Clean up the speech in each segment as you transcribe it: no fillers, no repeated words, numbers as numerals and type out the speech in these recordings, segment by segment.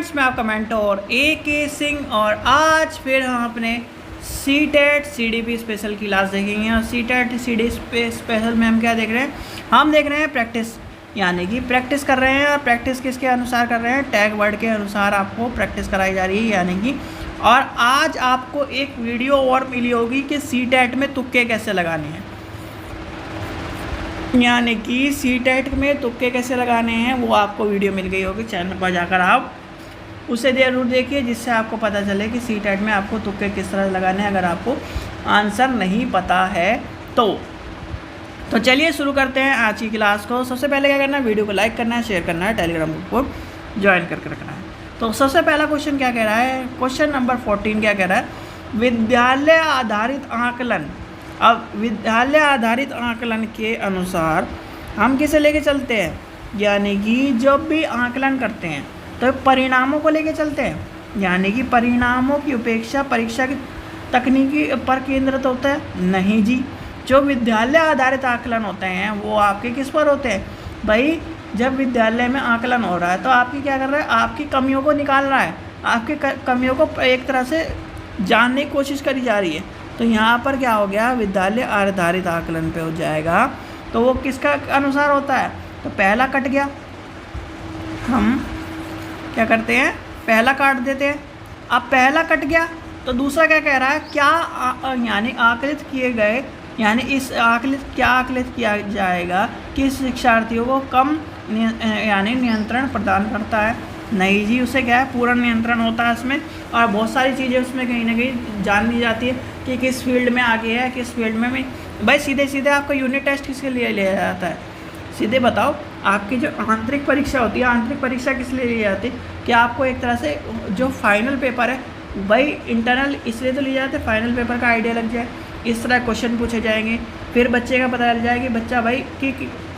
Friends, मैं आपका mentor AK Singh और आज फिर हम अपने CTET CDP स्पेशल की क्लास देखेंगे। और CTET CDP स्पेशल में हम क्या देख रहे हैं? हम देख रहे हैं प्रैक्टिस, यानी कि प्रैक्टिस कर रहे हैं। और प्रैक्टिस किसके अनुसार कर रहे हैं? टैग वर्ड के अनुसार आपको प्रैक्टिस कराई जा रही है, यानी कि। और आज आपको एक वीडियो और मिली होगी कि CTET में तुक्के कैसे लगाने हैं, यानी कि CTET में तुक्के कैसे लगाने हैं वो आपको वीडियो मिल गई होगी। चैनल पर जाकर आप उसे ज़रूर देखिए, जिससे आपको पता चले कि CTET में आपको तुक्के किस तरह लगाने हैं, अगर आपको आंसर नहीं पता है तो चलिए शुरू करते हैं आज की क्लास को। सबसे पहले क्या करना है? वीडियो को लाइक करना है, शेयर करना है, टेलीग्राम ग्रुप को ज्वाइन करके रखना है। तो सबसे पहला क्वेश्चन क्या कह रहा है? क्वेश्चन नंबर 14 क्या कह रहा है? विद्यालय आधारित आकलन। अब विद्यालय आधारित आकलन के अनुसार हम किसे लेके चलते हैं? यानी कि जब भी आकलन करते हैं तो परिणामों को लेके चलते हैं, यानी कि परिणामों की उपेक्षा परीक्षा की तकनीकी पर केंद्रित होता है? नहीं जी। जो विद्यालय आधारित आकलन होते हैं वो आपके किस पर होते हैं? भाई जब विद्यालय में आकलन हो रहा है तो आपकी क्या कर रहा है? आपकी कमियों को निकाल रहा है, आपकी कमियों को एक तरह से जानने की कोशिश करी जा रही है। तो यहाँ पर क्या हो गया? विद्यालय आधारित आकलन पे हो जाएगा। तो वो किसका अनुसार होता है? तो पहला कट गया, हम क्या करते हैं? पहला काट देते हैं। अब पहला कट गया तो दूसरा क्या कह रहा है? क्या यानी आकलित किए गए, यानी इस क्या आकलित किया जाएगा कि शिक्षार्थियों को कम यानी नियंत्रण प्रदान करता है? नहीं जी, उसे क्या है? पूर्ण नियंत्रण होता है इसमें। और बहुत सारी चीज़ें उसमें कहीं ना कहीं जान ली जाती है कि किस फील्ड में आगे है, किस फील्ड में। भाई सीधे सीधे आपका यूनिट टेस्ट किसके लिए लिया जाता है? सीधे बताओ, आपकी जो आंतरिक परीक्षा होती है, आंतरिक परीक्षा किस लिए ली जाती है? कि आपको एक तरह से जो फाइनल पेपर है, भाई इंटरनल इसलिए तो लिए जाते हैं फाइनल पेपर का आइडिया लग जाए, इस तरह क्वेश्चन पूछे जाएंगे, फिर बच्चे का पता चल जाए कि बच्चा भाई कि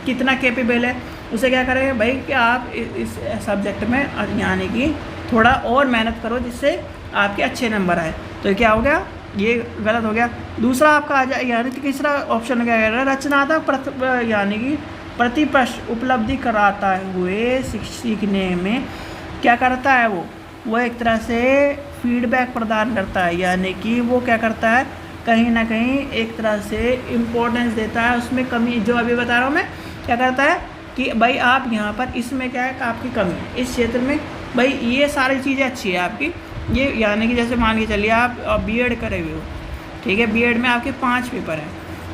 कितना कैपेबल है। उसे क्या करेंगे भाई कि आप इस सब्जेक्ट में यानी कि थोड़ा और मेहनत करो, जिससे आपके अच्छे नंबर आए। तो क्या हो गया? ये गलत हो गया। दूसरा आपका आ जाए, यानी कि तीसरा ऑप्शन क्या कह रहा है? रचनात्मक यानी कि प्रतिप्रश्न उपलब्धि कराता हुए सीखने में क्या करता है? वो एक तरह से फीडबैक प्रदान करता है, यानी कि वो क्या करता है? कहीं ना कहीं एक तरह से इम्पोर्टेंस देता है उसमें कमी, जो अभी बता रहा हूँ मैं। क्या करता है कि भाई आप यहाँ पर इसमें क्या है? आपकी कमी है इस क्षेत्र में, भाई ये सारी चीज़ें अच्छी है आपकी। ये यानी कि जैसे मान के चलिए आप B.Ed करे हुए हो, ठीक है। B.Ed में आपके 5 पेपर हैं,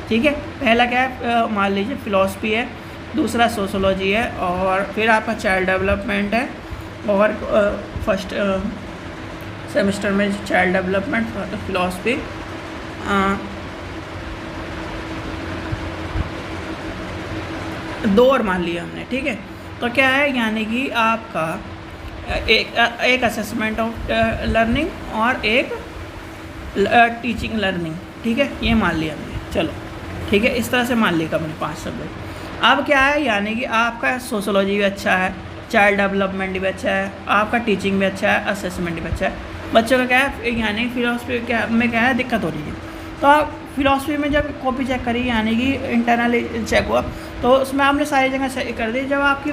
ठीक है। पहला क्या है? मान लीजिए फिलॉसफी है, दूसरा सोशोलॉजी है, और फिर आपका चाइल्ड डेवलपमेंट है, और फर्स्ट सेमेस्टर में चाइल्ड डेवलपमेंट, फिलॉसफी, दो और मान लिया हमने, ठीक है। तो क्या है? यानी कि आपका एक असेसमेंट ऑफ लर्निंग और एक टीचिंग लर्निंग, ठीक है। ये मान लिया हमने, चलो ठीक है। इस तरह से मान लिया हमने 5 सब्जेक्ट। अब क्या है? यानी कि आपका सोशोलॉजी भी अच्छा है, चाइल्ड डेवलपमेंट भी अच्छा है, आपका टीचिंग भी अच्छा है, असेसमेंट भी अच्छा है। बच्चों का क्या है? यानी फिलॉसफी में क्या है? दिक्कत हो रही है। तो आप फिलॉसफी में जब कॉपी चेक करी, यानी कि इंटरनल चेक हुआ, तो उसमें आपने सारी जगह सही कर दी। जब आपकी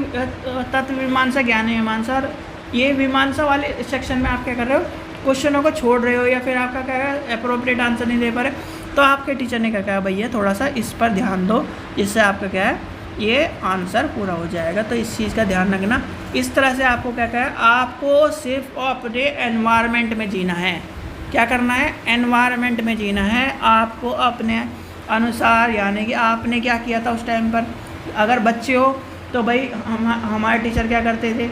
तत्व मीमांसा, ज्ञान मीमांसा, और ये मीमांसा वाले सेक्शन में आप क्या कर रहे हो? क्वेश्चनों को छोड़ रहे हो, या फिर आपका क्या है? अप्रोप्रिएट आंसर नहीं दे पा रहे, तो आपके टीचर ने क्या कहा? भैया थोड़ा सा इस पर ध्यान दो, जिससे आपका क्या है? ये आंसर पूरा हो जाएगा। तो इस चीज़ का ध्यान रखना। इस तरह से आपको क्या कहा है? आपको सिर्फ अपने एनवायरनमेंट में जीना है। क्या करना है? एनवायरनमेंट में जीना है आपको अपने अनुसार। यानी कि आपने क्या किया था उस टाइम पर? अगर बच्चे हो तो भाई हमारे टीचर क्या करते थे,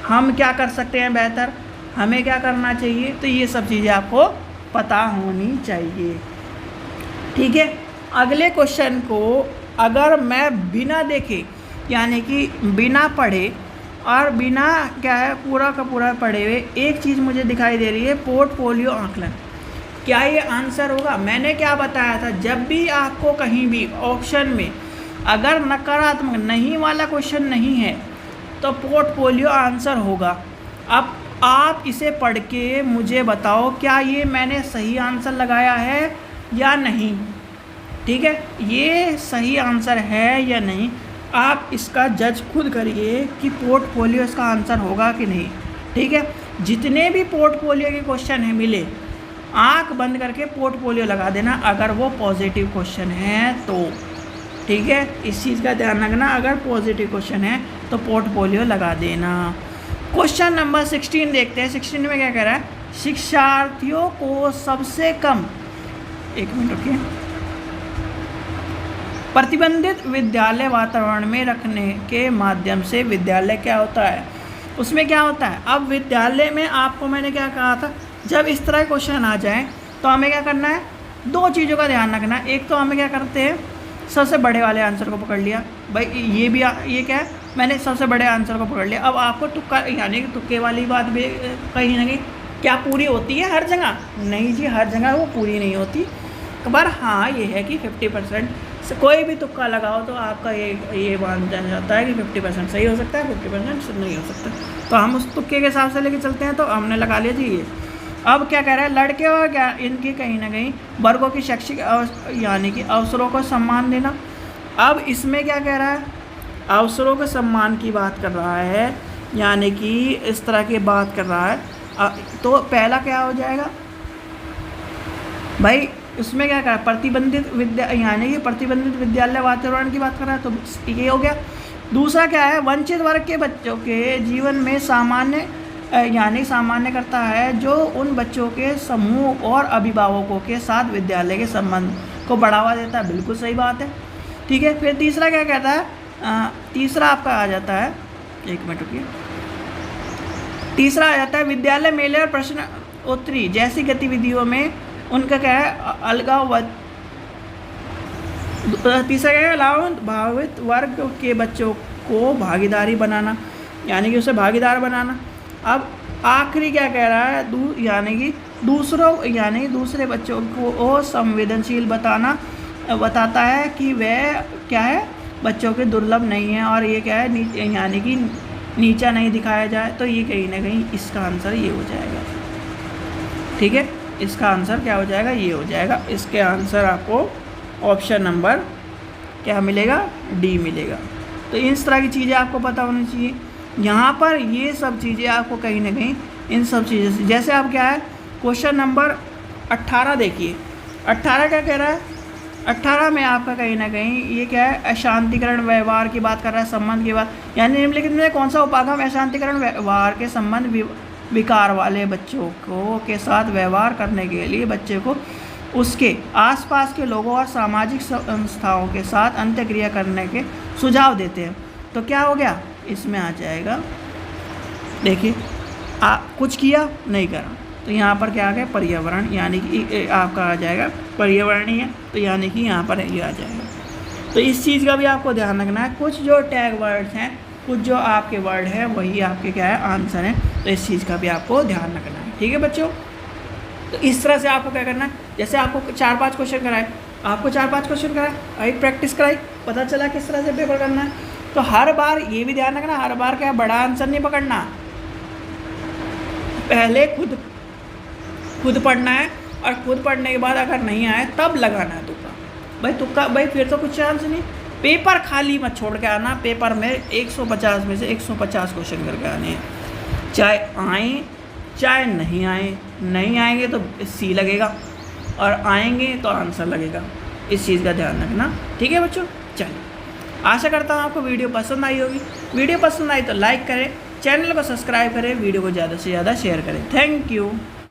हम क्या कर सकते हैं बेहतर, हमें क्या करना चाहिए, तो ये सब चीज़ें आपको पता होनी चाहिए, ठीक है। अगले क्वेश्चन को अगर मैं बिना देखे, यानी कि बिना पढ़े और बिना क्या है पूरा का पूरा पढ़े हुए, एक चीज़ मुझे दिखाई दे रही है, पोर्टफोलियो आकलन, क्या ये आंसर होगा? मैंने क्या बताया था? जब भी आपको कहीं भी ऑप्शन में अगर नकारात्मक नहीं वाला क्वेश्चन नहीं है तो पोर्टफोलियो आंसर होगा। अब आप इसे पढ़ के मुझे बताओ, क्या ये मैंने सही आंसर लगाया है या नहीं, ठीक है। ये सही आंसर है या नहीं, आप इसका जज खुद करिए कि पोर्टफोलियो इसका आंसर होगा कि नहीं, ठीक है। जितने भी पोर्टफोलियो के क्वेश्चन है मिले, आंख बंद करके पोर्टफोलियो लगा देना अगर वो पॉजिटिव क्वेश्चन है तो, ठीक है। इस चीज़ का ध्यान रखना, अगर पॉजिटिव क्वेश्चन है तो पोर्टफोलियो लगा देना। क्वेश्चन नंबर 16 देखते हैं। 16 में क्या कह रहा है, शिक्षार्थियों को सबसे कम, एक मिनट रुकिए, प्रतिबंधित विद्यालय वातावरण में रखने के माध्यम से विद्यालय क्या होता है, उसमें क्या होता है। अब विद्यालय में आपको मैंने क्या कहा था, जब इस तरह क्वेश्चन आ जाए तो हमें क्या करना है, दो चीज़ों का ध्यान रखना है। एक तो हमें क्या करते हैं, सबसे बड़े वाले आंसर को पकड़ लिया, भाई ये क्या है, मैंने सबसे बड़े आंसर को पकड़ लिया। अब आपको तुक्का, यानी कि तुक्के वाली बात भी कहीं ना कहीं क्या पूरी होती है हर जगह, नहीं जी, हर जगह वो पूरी नहीं होती। पर हाँ ये है कि 50% से कोई भी तुक्का लगाओ तो आपका ये मान जाता है कि 50% सही हो सकता है, 50% नहीं हो सकता। तो हम उस तुक्के के हिसाब से लेके चलते हैं। तो हमने लगा लिया जी ये। अब क्या कह रहा है, लड़के और क्या इनके कहीं ना कहीं वर्गों की शैक्षिक यानी कि अवसरों को सम्मान देना। अब इसमें क्या कह रहा है, अवसरों के सम्मान की बात कर रहा है, यानी कि इस तरह की बात कर रहा है। तो पहला क्या हो जाएगा भाई, उसमें क्या कहा, प्रतिबंधित यानी कि प्रतिबंधित विद्यालय वातावरण की बात कर रहा है, तो ये हो गया। दूसरा क्या है, वंचित वर्ग के बच्चों के जीवन में सामान्य यानी सामान्य करता है जो उन बच्चों के समूह और अभिभावकों के साथ विद्यालय के संबंध को बढ़ावा देता है। बिल्कुल सही बात है, ठीक है। फिर तीसरा क्या कहता है, तीसरा आपका आ जाता है, एक मिनट रुकिए, तीसरा आ जाता है विद्यालय मेले और प्रश्न उत्तरी जैसी गतिविधियों में उनका क्या है, अलगाव। तीसरा क्या है, लाभान्वित वर्ग के बच्चों को भागीदारी बनाना, यानी कि उसे भागीदार बनाना। अब आखिरी क्या कह रहा है, यानी कि दूसरे बच्चों को संवेदनशील बताता है कि वह क्या है, बच्चों के दुर्लभ नहीं है, और ये क्या है, यानी कि नीचा नहीं दिखाया जाए। तो ये कहीं ना कहीं इसका आंसर ये हो जाएगा, ठीक है। इसका आंसर क्या हो जाएगा, ये हो जाएगा। इसके आंसर आपको ऑप्शन नंबर क्या मिलेगा, डी मिलेगा। तो इस तरह की चीज़ें आपको पता होनी चाहिए। यहाँ पर ये सब चीज़ें आपको कहीं ना कहीं इन सब चीज़ों से, जैसे आप क्या है, क्वेश्चन नंबर 18 देखिए। 18 क्या कह रहा है, 18 में आपका कहीं ना कहीं ये क्या है, अशांतिकरण व्यवहार की बात कर रहा है, संबंध की बात, यानी निम्नलिखित में कौन सा उपागम अशांतिकरण व्यवहार के संबंध विकार वाले बच्चों को के साथ व्यवहार करने के लिए बच्चे को उसके आसपास के लोगों और सामाजिक संस्थाओं के साथ अंत्यक्रिया करने के सुझाव देते हैं। तो क्या हो गया, इसमें आ जाएगा, देखिए कुछ किया नहीं करा, तो यहाँ पर क्या आ गया, पर्यावरण, यानी कि आपका आ जाएगा पर्यावरणीय, तो यानी कि यहाँ पर ये आ जाएगा। तो इस चीज़ का भी आपको ध्यान रखना है। कुछ जो टैग वर्ड्स हैं, कुछ जो आपके वर्ड हैं, वही आपके क्या है, आंसर हैं। तो इस चीज़ का भी आपको ध्यान रखना है, ठीक है बच्चों। तो इस तरह से आपको क्या करना है, जैसे आपको 4-5 क्वेश्चन कराए, आपको 4-5 क्वेश्चन कराए, अभी प्रैक्टिस कराई, पता चला किस तरह से पेपर करना है। तो हर बार ये भी ध्यान रखना, हर बार क्या बड़ा आंसर नहीं पकड़ना, पहले खुद पढ़ना है, और खुद पढ़ने के बाद अगर नहीं आए तब लगाना है तुक्का। भाई फिर तो कुछ चांस नहीं। पेपर खाली मत छोड़ के आना, पेपर में 150 में से 150 क्वेश्चन करके आने हैं, चाहे आए चाहे नहीं आए। नहीं आएंगे तो सी लगेगा, और आएंगे तो आंसर लगेगा। इस चीज़ का ध्यान रखना, ठीक है बच्चों। चलिए, आशा करता हूँ आपको वीडियो पसंद आई होगी। वीडियो पसंद आई तो लाइक करें, चैनल को सब्सक्राइब करें, वीडियो को ज़्यादा से ज़्यादा शेयर करें। Thank you.